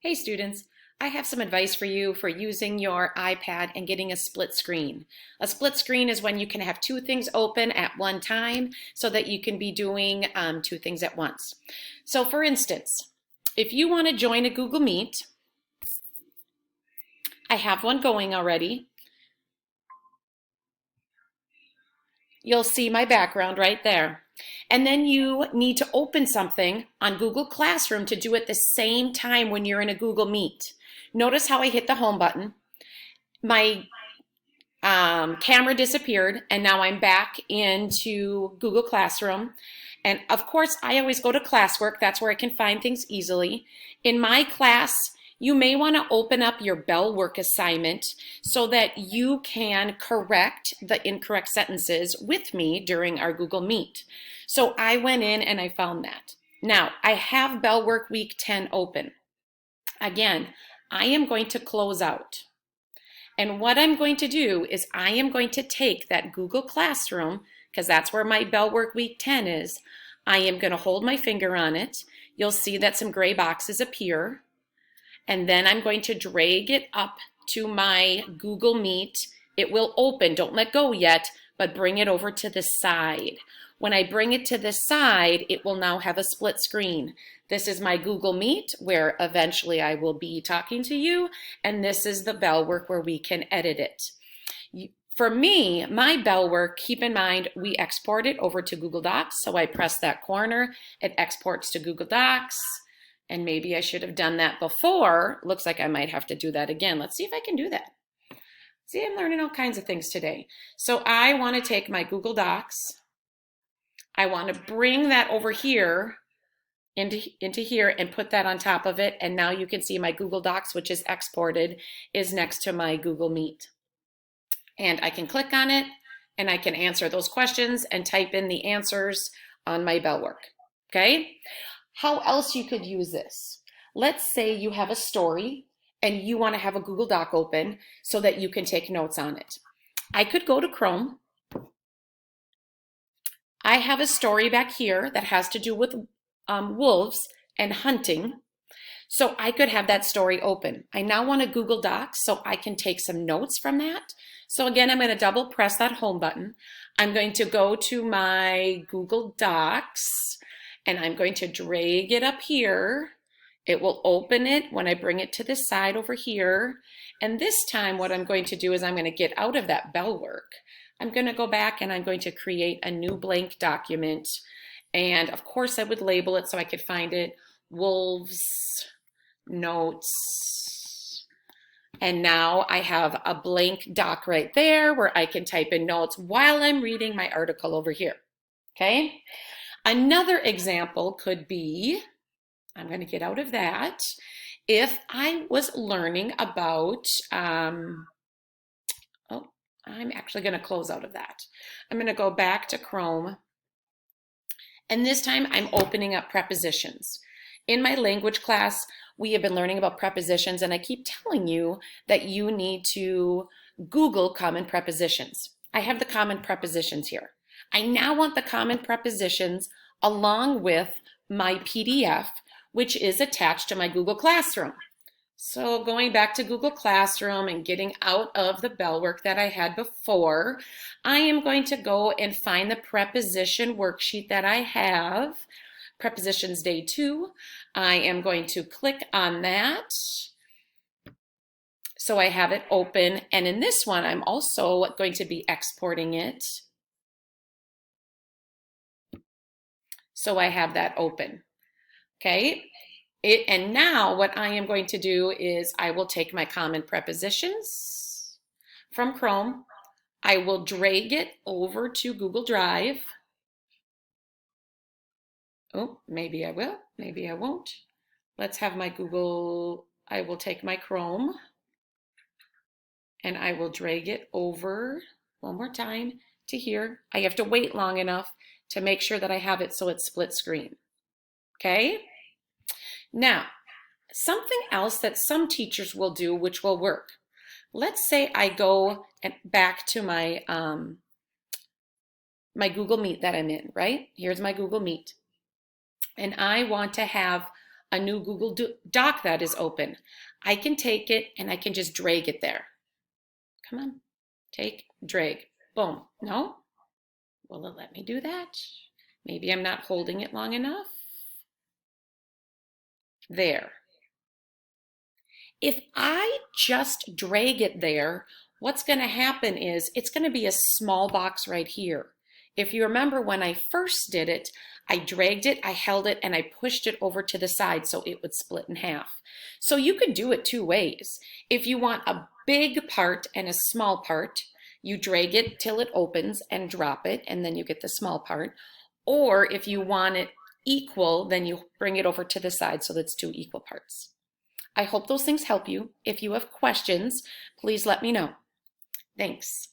Hey students, I have some advice for you for using your iPad and getting a split screen. A split screen is when you can have two things open at one time so that you can be doing two things at once. So for instance, if you want to join a Google Meet, I have one going already. You'll see my background right there. And then you need to open something on Google Classroom to do it the same time when you're in a Google Meet. Notice how I hit the home button. My camera disappeared and now I'm back into Google Classroom. And of course, I always go to classwork. That's where I can find things easily. In my class, you may want to open up your Bell work assignment so that you can correct the incorrect sentences with me during our Google Meet. So I went in and I found that. Now, I have Bell Work Week 10 open. Again, I am going to close out. And what I'm going to do is I am going to take that Google Classroom, because that's where my Bell Work Week 10 is. I am going to hold my finger on it. You'll see that some gray boxes appear. And then I'm going to drag it up to my Google Meet. It will open. Don't let go yet, but bring it over to the side. When I bring it to the side, it will now have a split screen. This is my Google Meet where eventually I will be talking to you, and this is the Bell work where we can edit it. For me, my Bell work, keep in mind, we export it over to Google Docs, so I press that corner, it exports to Google Docs, and maybe I should have done that before. Looks like I might have to do that again. Let's see if I can do that. See, I'm learning all kinds of things today. So I want to take my Google Docs, I want to bring that over here into here and put that on top of it. And now you can see my Google Docs, which is exported, is next to my Google Meet. And I can click on it and I can answer those questions and type in the answers on my Bell work. Okay? How else you could use this? Let's say you have a story and you want to have a Google Doc open so that you can take notes on it. I could go to Chrome. I have a story back here that has to do with wolves and hunting. So I could have that story open. I now want a Google Docs so I can take some notes from that. So again, I'm going to double press that home button. I'm going to go to my Google Docs and I'm going to drag it up here. It will open it when I bring it to the side over here. And this time what I'm going to do is I'm going to get out of that Bell work. I'm going to go back and I'm going to create a new blank document. And of course I would label it so I could find it. Wolves, notes. And now I have a blank doc right there where I can type in notes while I'm reading my article over here. Okay? Another example could be, I'm going to get out of that, if I was learning about, I'm actually going to close out of that. I'm going to go back to Chrome. And this time I'm opening up prepositions. In my language class, we have been learning about prepositions, and I keep telling you that you need to Google common prepositions. I have the common prepositions here. I now want the common prepositions along with my PDF, which is attached to my Google Classroom. So going back to Google Classroom and getting out of the Bell work that I had before, I am going to go and find the preposition worksheet that I have, Prepositions Day 2. I am going to click on that. So I have it open, and in this one, I'm also going to be exporting it. So I have that open, okay? And now what I am going to do is I will take my common prepositions from Chrome. I will drag it over to Google Drive. Oh, maybe I will, maybe I won't. Let's have my Google, I will take my Chrome and I will drag it over one more time to here. I have to wait long enough to make sure that I have it so it's split screen, okay? Now, something else that some teachers will do, which will work. Let's say I go back to my, my Google Meet that I'm in, right? Here's my Google Meet. And I want to have a new Google Doc that is open. I can take it and I can just drag it there. Come on, take, drag, boom. No? Will it let me do that? Maybe I'm not holding it long enough. There. If I just drag it there, what's going to happen is it's going to be a small box right here. If you remember when I first did it, I dragged it, I held it, and I pushed it over to the side so it would split in half. So you could do it two ways. If you want a big part and a small part, you drag it till it opens and drop it, and then you get the small part. Or if you want it equal, then you bring it over to the side so that's two equal parts. I hope those things help you. If you have questions, please let me know. Thanks.